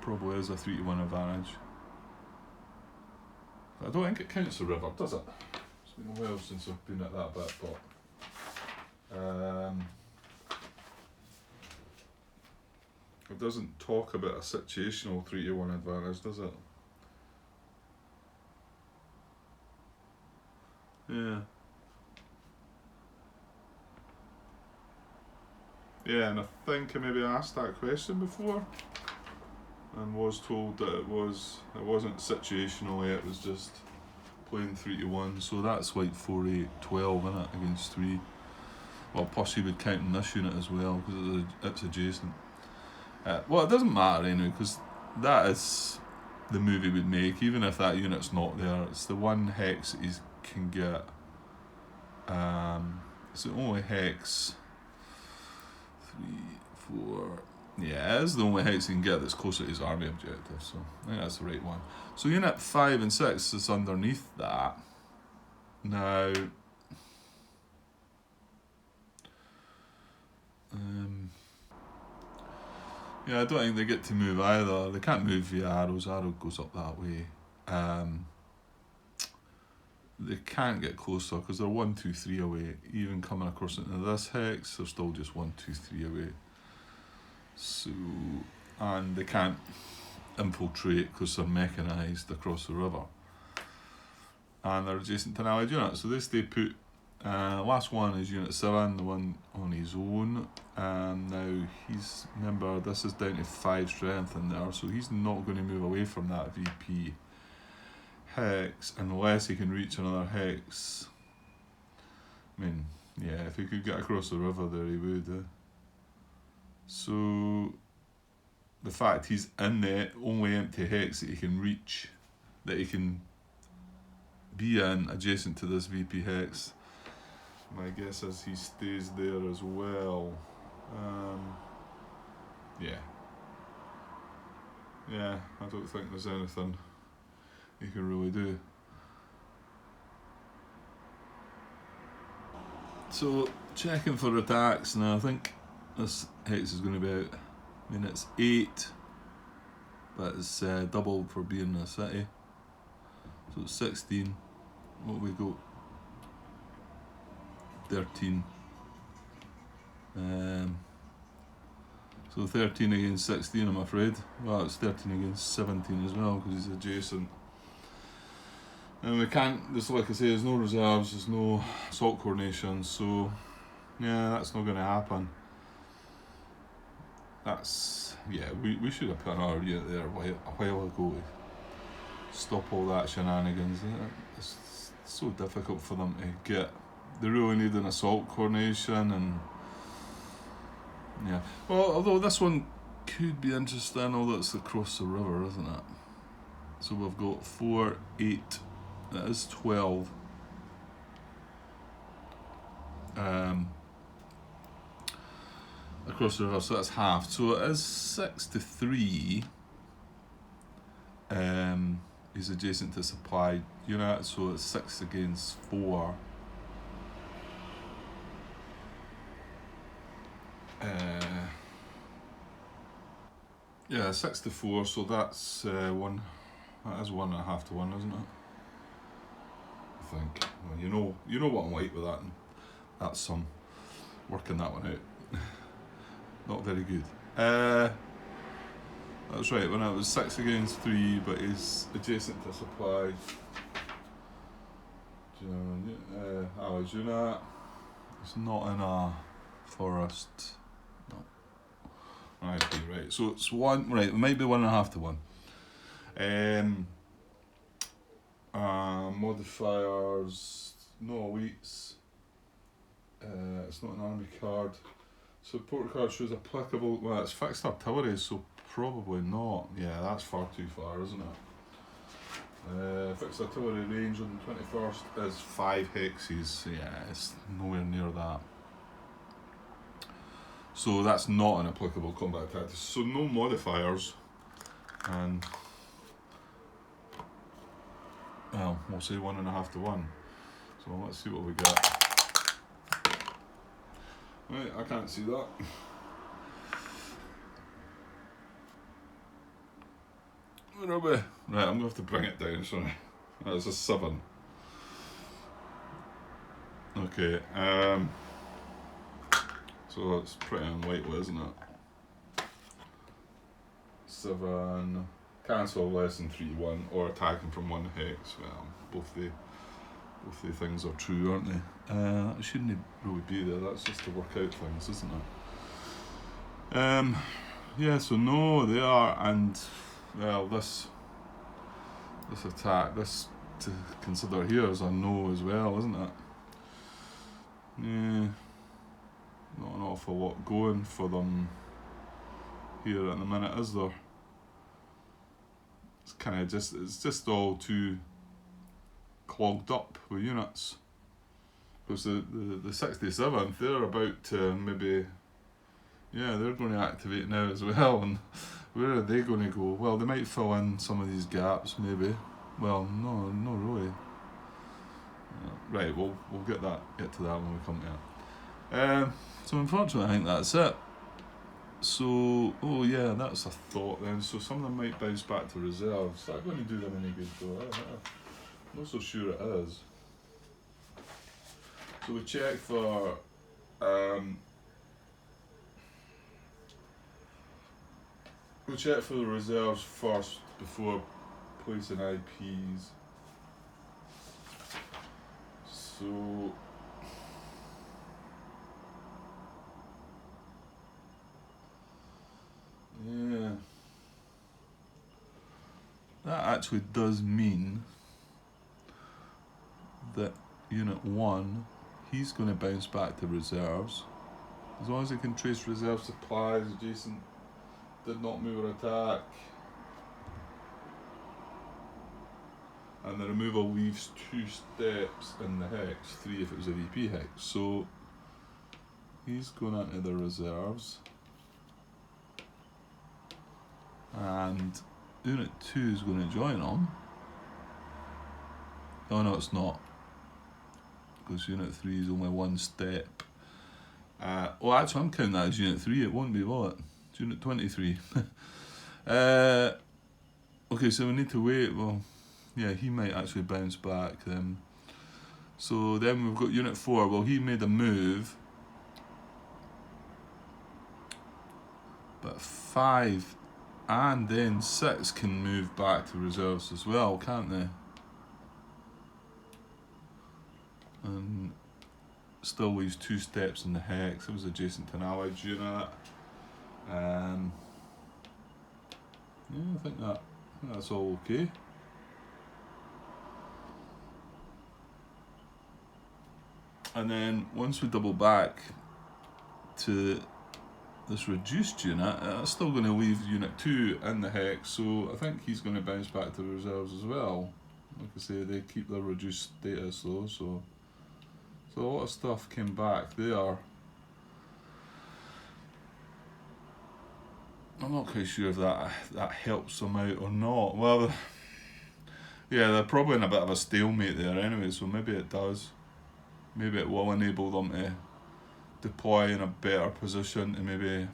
probably is a 3-to-1 advantage. I don't think it counts the river, does it? It's been a while since I've been at that bit, but It doesn't talk about a situational 3-to-1 advantage, does it? Yeah. Yeah, and I think I maybe asked that question before and was told that it wasn't situationally, it was just playing 3-to-1. So that's like 4, 8, 12, isn't it, against 3. Well, plus he would count in this unit as well because it's adjacent. Well, it doesn't matter anyway because that is the move he would make, even if that unit's not there. It's the one hex that he can get. It's the only hex. 3, 4. Yeah, it's the only hex he can get that's closer to his army objective, so I think that's the right one. So unit 5 and 6 is underneath that. Now, yeah, I don't think they get to move either. They can't move via arrows. Arrow goes up that way. They can't get closer because they're 1, 2, 3 away. Even coming across into this hex, they're still just 1, 2, 3 away. So, and they can't infiltrate because they're mechanised across the river. And they're adjacent to an allied unit, so they stay put. Last one is Unit 7, the one on his own. Now, remember, this is down to 5 strength in there, so he's not going to move away from that VP hex unless he can reach another hex. I mean, yeah, if he could get across the river there, he would. So, the fact he's in the only empty hex that he can reach, that he can be in adjacent to this VP hex, my guess is he stays there as well. Yeah, I don't think there's anything he can really do. So, checking for attacks now. I think this hex is going to be out. I mean, it's 8, but it's doubled for being in a city. So it's 16. What we got? 13. So 13 against 16, I'm afraid. Well, it's 13 against 17 as well because he's adjacent. And we can't, just like I say, there's no reserves, there's no assault coordination, so yeah, that's not going to happen. We should have put another unit there a while ago to stop all that shenanigans. It's so difficult for them to get. They really need an assault coordination, and yeah. Well, although this one could be interesting, although it's across the river, isn't it? So we've got 4, 8, that is 12. Across the river, so that's half. So it is 6 to 3. He's adjacent to supply unit, so it's 6 against 4. Yeah, 6 to 4, so that's 1. That is 1.5 to 1, isn't it? I think. Well, you know what I'm like with that. That's some working that one out. Not very good. That's right. When it was 6 against 3, but he's adjacent to supply. Allied unit. It's not in a forest. No. Right. So it's 1. Right. It might be 1.5 to 1. Modifiers. No elites. It's not an army card. So porter card shows applicable. Well, it's fixed artillery, so probably not. Yeah, that's far too far, isn't it? Fixed artillery range on the 21st is 5 hexes. Yeah, it's nowhere near that. So that's not an applicable combat tactic. So no modifiers, and well, we'll say 1.5 to 1. So let's see what we get. Right, I can't see that. Where are we? Right, I'm going to have to bring it down, sorry. That's a 7. Okay, so it's pretty unlikely, isn't it? 67, cancel less than 3-1, or attacking from 1 hex. Well, both the things are true, aren't they? It shouldn't really be there. That's just to work out things, isn't it? Yeah. So no, they are, and well, this attack, this to consider here as a no as well, isn't it? Yeah. Not an awful lot going for them here at the minute, is there? It's kind of it's just all too clogged up with units. Because the 67th, they're about to maybe, yeah, they're going to activate now as well. And where are they going to go? Well, they might fill in some of these gaps, maybe. Well, no, really. Right, we'll get to that when we come to it. So unfortunately, I think that's it. So, oh yeah, that's a thought then. So some of them might bounce back to reserves. Is that going to do them any good though? I'm not so sure it is. So we check for the reserves first before placing IPs. So yeah, that actually does mean that Unit 1, he's going to bounce back to reserves. As long as he can trace reserve supplies adjacent, did not move or attack. And the removal leaves 2 steps in the hex, 3 if it was a VP hex. So he's going into the reserves. And Unit 2 is going to join him. Oh no, it's not. Because Unit 3 is only 1 step. Well, actually, I'm counting that as Unit 3. It won't be, will it? It's Unit 23. Okay, so we need to wait. Well, yeah, he might actually bounce back then. So then we've got Unit 4. Well, he made a move. But 5 and then 6 can move back to reserves as well, can't they? And still leaves 2 steps in the hex. It was adjacent to an allied unit. Yeah, I think that's all okay. And then once we double back to this reduced unit, it's still going to leave Unit 2 in the hex, so I think he's going to bounce back to reserves as well. Like I say, they keep their reduced status though, so a lot of stuff came back there. I'm not quite sure if that helps them out or not. Well, yeah, they're probably in a bit of a stalemate there anyway, so maybe it does. Maybe it will enable them to deploy in a better position to maybe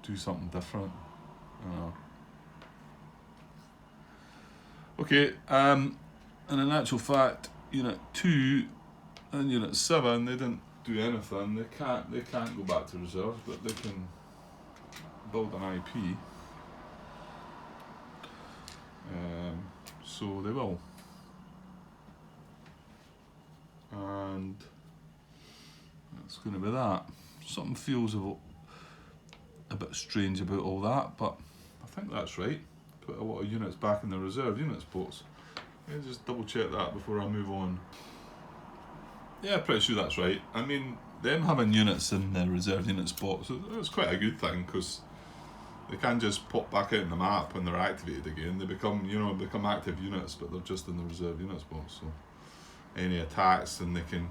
do something different. I don't know. Okay, and in actual fact, Unit 2 and Unit 7, they didn't do anything. They can't go back to reserve, but they can build an IP. So they will. And that's going to be that. Something feels a bit strange about all that, but I think that's right. Put a lot of units back in the reserve unit spots. Yeah, just double check that before I move on. Yeah, pretty sure that's right. I mean, them having units in the reserve unit spots, it's quite a good thing, because they can just pop back out in the map when they're activated again. They become active units, but they're just in the reserve unit spots. So any attacks, then they can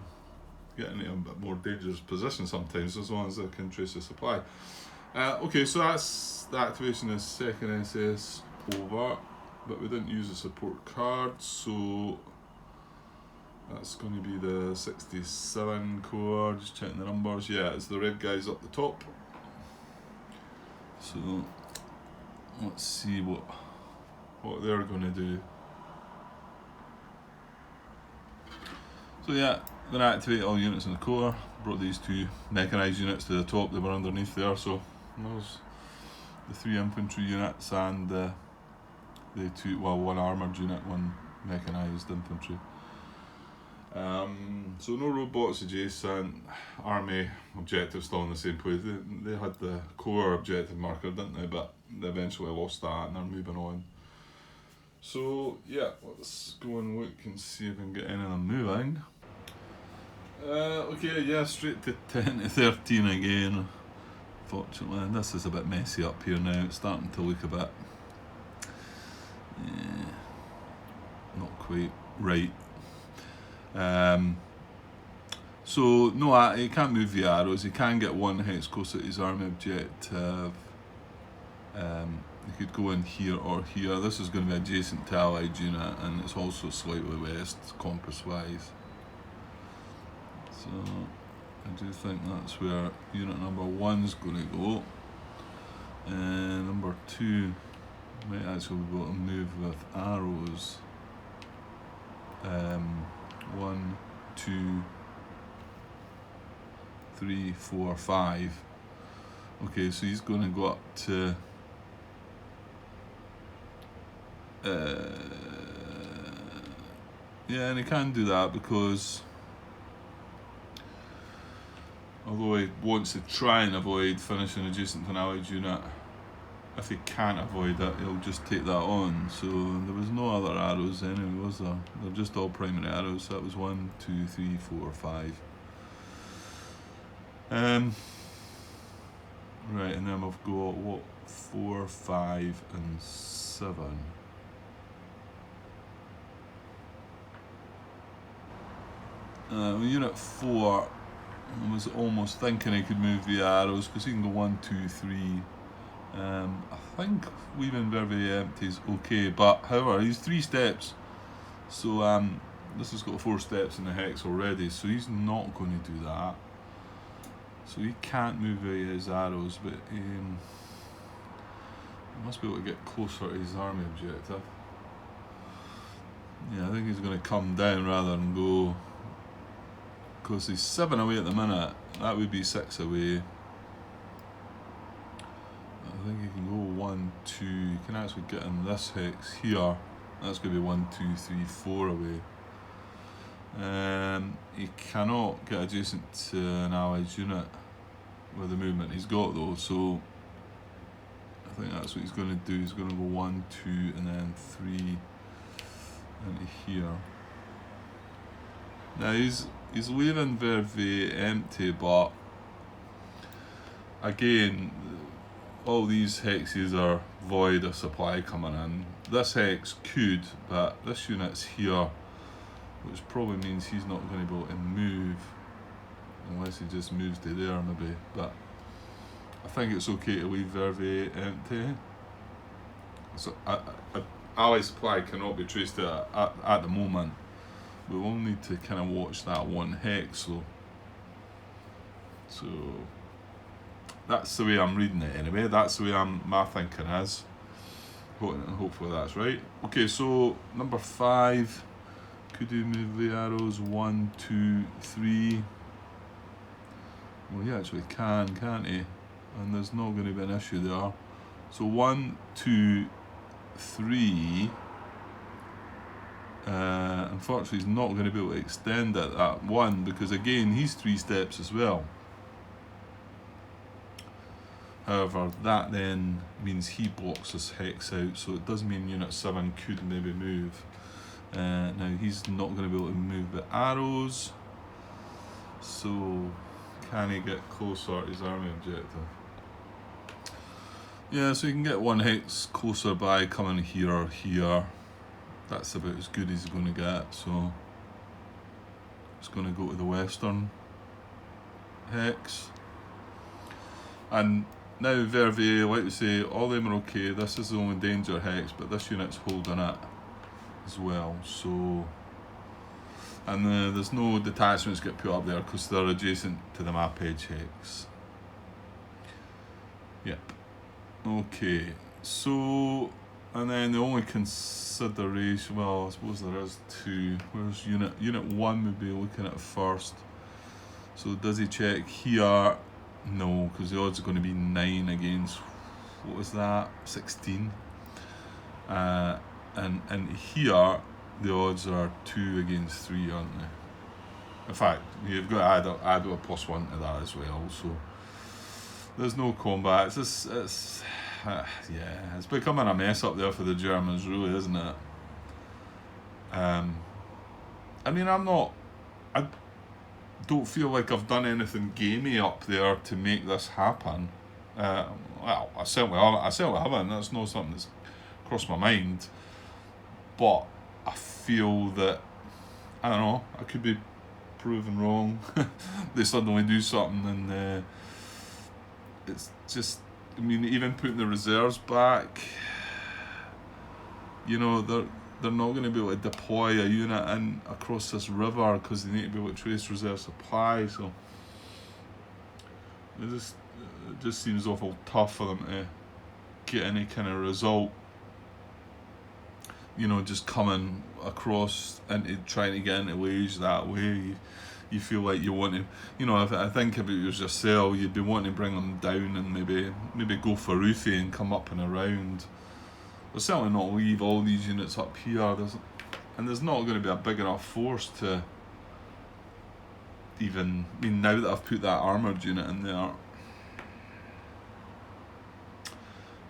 get into a bit more dangerous position sometimes, as long as they can trace the supply. Okay, so that's the activation of second SS over, but we didn't use the support card, so that's going to be the 67 core. Just checking the numbers. Yeah, it's the red guys up the top. So let's see what they're going to do. So yeah, I'm going to activate all units in the core. Brought these 2 mechanised units to the top. They were underneath there, so the 3 infantry units and the two, well, 1 armoured unit, 1 mechanised infantry. So no roadblocks adjacent. Army objective still in the same place. They had the core objective marker, didn't they? But they eventually lost that and they're moving on. So yeah, let's go and look and see if we can get any of them moving. Okay, yeah, straight to 10 to 13 again. Fortunately, this is a bit messy up here now. It's starting to look a bit, not quite right. So no, he can't move the arrows. He can get 1 hex closer to his army objective. He could go in here or here. This is going to be adjacent to allied unit, and it's also slightly west compass wise. So I do think that's where unit number 1's going to go. And number 2 might actually be able to move with arrows. 1, 2, 3, 4, 5. Okay, so he's going to go up to yeah, and he can do that because although he wants to try and avoid finishing adjacent to an allied unit, if he can't avoid it, he'll just take that on. So there was no other arrows anyway, was there? They're just all primary arrows. So that was 1, 2, 3, 4, 5. Right, and then we've got what, 4, 5, and 7. Unit 4, I was almost thinking he could move the arrows because he can go 1, 2, 3. I think leaving Verviers empty is okay, but however, he's 3 steps. So this has got 4 steps in the hex already, so he's not going to do that. So he can't move his arrows, but he must be able to get closer to his army objective. Yeah, I think he's going to come down rather than go, because he's 7 away at the minute. That would be 6 away. I think he can go 1, 2. You can actually get in this hex here. That's going to be 1, 2, 3, 4 away. He cannot get adjacent to an allied unit with the movement he's got though, so I think that's what he's going to do. He's going to go 1, 2, and then 3 into here. Now he's leaving Verviers empty, but again, all these hexes are void of supply coming in. This hex could, but this unit's here, which probably means he's not going to be able to move unless he just moves to there maybe. But I think it's okay to leave Verviers empty. So ally supply cannot be traced at the moment. We will need to kind of watch that 1 hex. So that's the way I'm reading it anyway. That's the way my thinking is. Hopefully that's right. Okay, so number 5. Could you move the arrows? 1, 2, 3. Well, he actually can, can't he? And there's not going to be an issue there. So 1, 2, 3. Unfortunately, he's not going to be able to extend it at 1 because again, he's 3 steps as well. However, that then means he blocks this hex out, so it does mean Unit 7 could maybe move. Now he's not going to be able to move the arrows, so can he get closer to his army objective? Yeah, so you can get 1 hex closer by coming here or here. That's about as good as he's going to get, so it's going to go to the western hex. And now Verviers, like we say, all of them are okay. This is the only danger hex, but this unit's holding it as well. So, and there's no detachments get put up there because they're adjacent to the map edge hex. Yep. Okay. So, and then the only consideration, well, I suppose there is 2. Where's unit 1 would be looking at first. So does he check here? No, because the odds are going to be 9 against what was that, 16. And here the odds are 2 against 3, aren't they? In fact, you've got to add a +1 to that as well. So there's no combat. It's becoming a mess up there for the Germans, really, isn't it? I mean, I don't feel like I've done anything gamey up there to make this happen. Well, I certainly haven't. That's not something that's crossed my mind. But I feel that, I don't know, I could be proven wrong. They suddenly do something and it's just, I mean, even putting the reserves back, you know, they're not going to be able to deploy a unit in across this river because they need to be able to trace reserve supply. So it just seems awful tough for them to get any kind of result. You know, just coming across into trying to get into Liège that way. You feel like you want to, you know, if I think if it was yourself, you'd be wanting to bring them down and maybe go for Ruthie and come up and around. But certainly not leave all these units up here. There's not going to be a big enough force to even, I mean, now that I've put that armoured unit in there,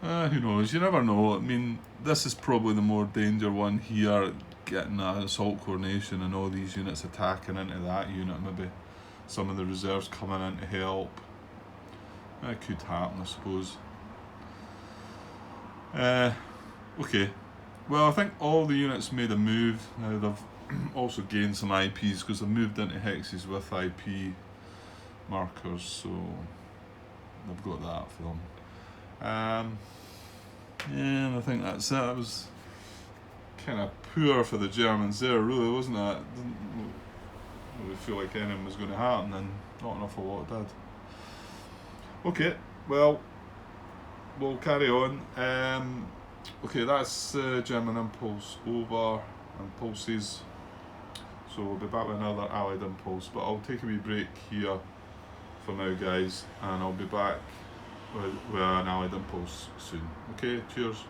who knows, you never know. I mean, this is probably the more danger one here, getting that assault coordination and all these units attacking into that unit, maybe some of the reserves coming in to help. That could happen, I suppose. Okay, well, I think all the units made a move. Now they've also gained some IPs because they've moved into hexes with IP markers, so they've got that for them. Yeah, and I think that's it. That was kind of poor for the Germans there, really, wasn't it? Didn't really feel like anything was going to happen, and not an awful lot did. Okay, well, we'll carry on. Okay, that's German impulse over, impulses. So we'll be back with another Allied impulse, but I'll take a wee break here for now, guys, and I'll be back with an Allied impulse soon. Okay, cheers.